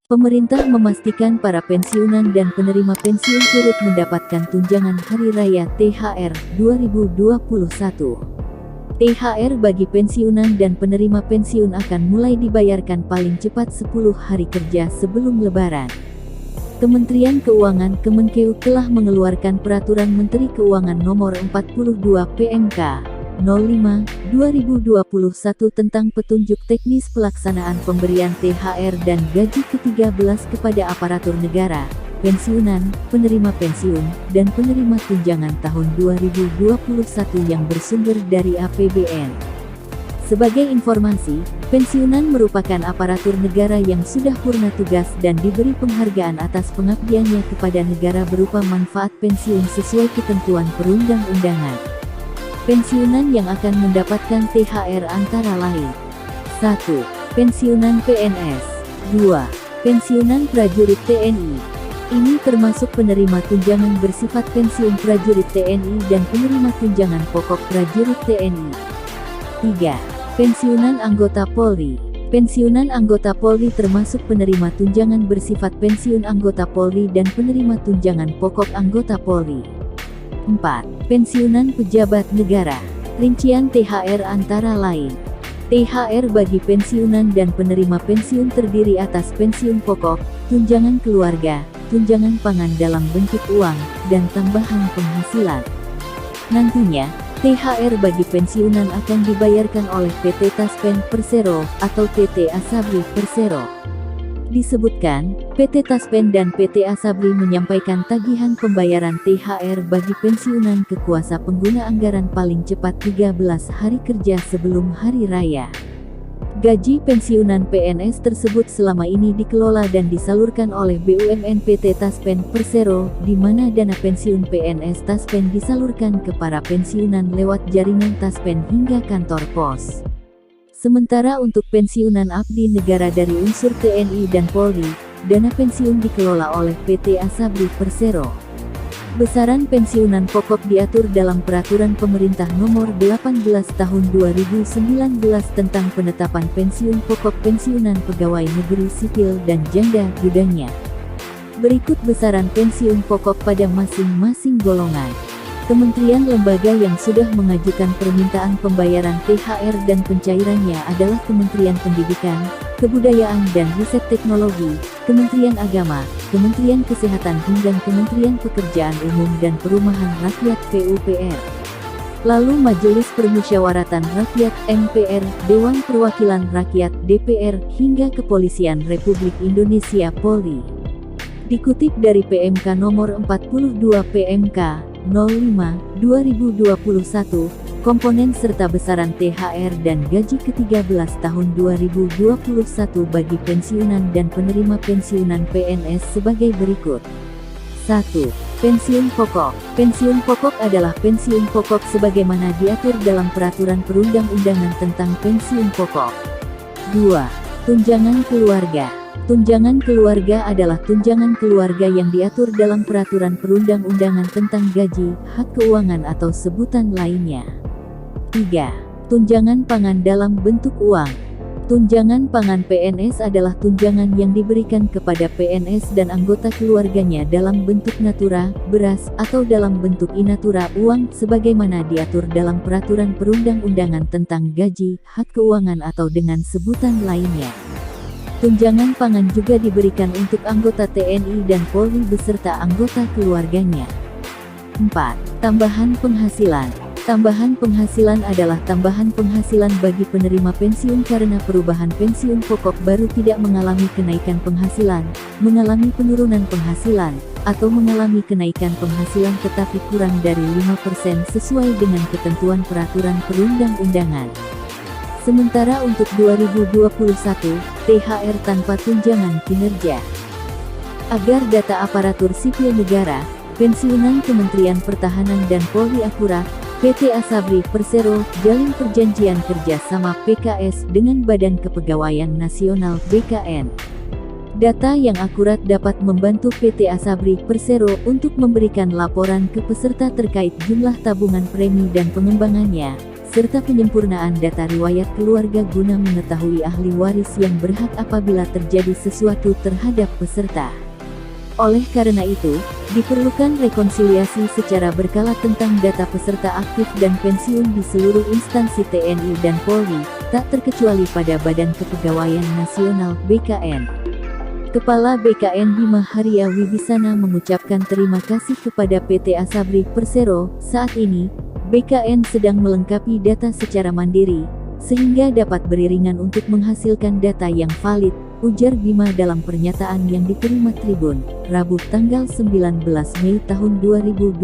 Pemerintah memastikan para pensiunan dan penerima pensiun turut mendapatkan tunjangan Hari Raya THR 2021. THR bagi pensiunan dan penerima pensiun akan mulai dibayarkan paling cepat 10 hari kerja sebelum Lebaran. Kementerian Keuangan Kemenkeu telah mengeluarkan Peraturan Menteri Keuangan Nomor 42 PMK 05/2021 tentang petunjuk teknis pelaksanaan pemberian THR dan gaji ke-13 kepada aparatur negara, pensiunan, penerima pensiun, dan penerima tunjangan tahun 2021 yang bersumber dari APBN. Sebagai informasi, pensiunan merupakan aparatur negara yang sudah purna tugas dan diberi penghargaan atas pengabdiannya kepada negara berupa manfaat pensiun sesuai ketentuan perundang-undangan. Pensiunan yang akan mendapatkan THR antara lain: 1. Pensiunan PNS. 2. Pensiunan prajurit TNI. Ini termasuk penerima tunjangan bersifat pensiun prajurit TNI dan penerima tunjangan pokok prajurit TNI. 3. Pensiunan anggota Polri. Pensiunan anggota Polri termasuk penerima tunjangan bersifat pensiun anggota Polri dan penerima tunjangan pokok anggota Polri. 4. Pensiunan pejabat negara. Rincian THR antara lain: THR bagi pensiunan dan penerima pensiun terdiri atas pensiun pokok, tunjangan keluarga, tunjangan pangan dalam bentuk uang, dan tambahan penghasilan. Nantinya, THR bagi pensiunan akan dibayarkan oleh PT Taspen Persero atau PT Asabri Persero. Disebutkan, PT Taspen dan PT Asabri menyampaikan tagihan pembayaran THR bagi pensiunan ke kuasa pengguna anggaran paling cepat 13 hari kerja sebelum Hari Raya. Gaji pensiunan PNS tersebut selama ini dikelola dan disalurkan oleh BUMN PT Taspen Persero, di mana dana pensiun PNS Taspen disalurkan ke para pensiunan lewat jaringan Taspen hingga kantor pos. Sementara untuk pensiunan abdi negara dari unsur TNI dan Polri, dana pensiun dikelola oleh PT Asabri Persero. Besaran pensiunan pokok diatur dalam Peraturan Pemerintah Nomor 18 Tahun 2019 tentang penetapan pensiun pokok pensiunan pegawai negeri sipil dan janda dudanya. Berikut besaran pensiun pokok pada masing-masing golongan. Kementerian lembaga yang sudah mengajukan permintaan pembayaran THR dan pencairannya adalah Kementerian Pendidikan, Kebudayaan dan Riset Teknologi, Kementerian Agama, Kementerian Kesehatan hingga Kementerian Pekerjaan Umum dan Perumahan Rakyat PUPR. Lalu Majelis Permusyawaratan Rakyat MPR, Dewan Perwakilan Rakyat DPR, hingga Kepolisian Republik Indonesia Polri. Dikutip dari PMK Nomor 42 PMK 05/2021, komponen serta besaran THR dan gaji ke-13 tahun 2021 bagi pensiunan dan penerima pensiunan PNS sebagai berikut. 1. Pensiun pokok. Pensiun pokok adalah pensiun pokok sebagaimana diatur dalam Peraturan Perundang-undangan tentang Pensiun Pokok. 2. Tunjangan keluarga. Tunjangan keluarga adalah tunjangan keluarga yang diatur dalam Peraturan Perundang-undangan tentang gaji, hak keuangan atau sebutan lainnya. 3. Tunjangan pangan dalam bentuk uang. Tunjangan pangan PNS adalah tunjangan yang diberikan kepada PNS dan anggota keluarganya dalam bentuk natura, beras, atau dalam bentuk inatura uang, sebagaimana diatur dalam Peraturan Perundang-undangan tentang gaji, hak keuangan atau dengan sebutan lainnya. Tunjangan pangan juga diberikan untuk anggota TNI dan Polri beserta anggota keluarganya. 4. Tambahan penghasilan. Tambahan penghasilan adalah tambahan penghasilan bagi penerima pensiun karena perubahan pensiun pokok baru tidak mengalami kenaikan penghasilan, mengalami penurunan penghasilan, atau mengalami kenaikan penghasilan tetapi kurang dari 5% sesuai dengan ketentuan peraturan perundang-undangan. Sementara untuk 2021, THR tanpa tunjangan kinerja. Agar data aparatur sipil negara, pensiunan Kementerian Pertahanan dan Polri akurat, PT Asabri Persero jalin perjanjian kerja sama PKS dengan Badan Kepegawaian Nasional (BKN). Data yang akurat dapat membantu PT Asabri Persero untuk memberikan laporan ke peserta terkait jumlah tabungan premi dan pengembangannya, serta penyempurnaan data riwayat keluarga guna mengetahui ahli waris yang berhak apabila terjadi sesuatu terhadap peserta. Oleh karena itu, diperlukan rekonsiliasi secara berkala tentang data peserta aktif dan pensiun di seluruh instansi TNI dan Polri, tak terkecuali pada Badan Kepegawaian Nasional (BKN). Kepala BKN Bima Haria Wibisana mengucapkan terima kasih kepada PT Asabri Persero. Saat ini, BKN sedang melengkapi data secara mandiri, sehingga dapat beriringan untuk menghasilkan data yang valid, ujar Bima dalam pernyataan yang diterima Tribun, Rabu tanggal 19 Mei tahun 2021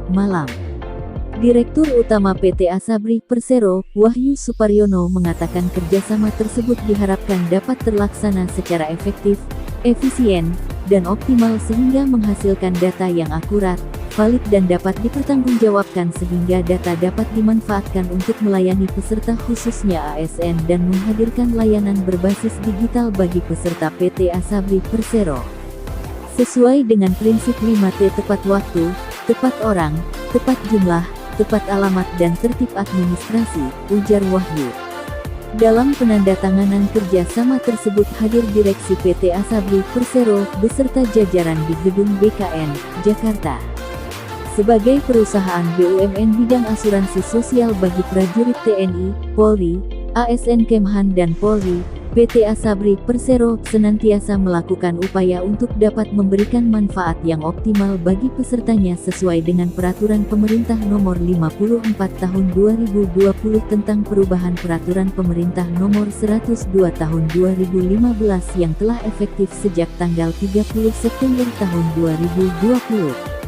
malam. Direktur Utama PT Asabri Persero, Wahyu Suparyono mengatakan kerjasama tersebut diharapkan dapat terlaksana secara efektif, efisien, dan optimal sehingga menghasilkan data yang akurat, valid dan dapat dipertanggungjawabkan sehingga data dapat dimanfaatkan untuk melayani peserta khususnya ASN dan menghadirkan layanan berbasis digital bagi peserta PT Asabri Persero. Sesuai dengan prinsip 5T tepat waktu, tepat orang, tepat jumlah, tepat alamat dan tertib administrasi, ujar Wahyu. Dalam penandatanganan kerjasama tersebut hadir Direksi PT Asabri Persero beserta jajaran di Gedung BKN, Jakarta. Sebagai perusahaan BUMN bidang asuransi sosial bagi prajurit TNI, Polri, ASN Kemhan dan Polri, PT Asabri Persero senantiasa melakukan upaya untuk dapat memberikan manfaat yang optimal bagi pesertanya sesuai dengan Peraturan Pemerintah Nomor 54 Tahun 2020 tentang perubahan Peraturan Pemerintah Nomor 102 Tahun 2015 yang telah efektif sejak tanggal 30 September tahun 2020.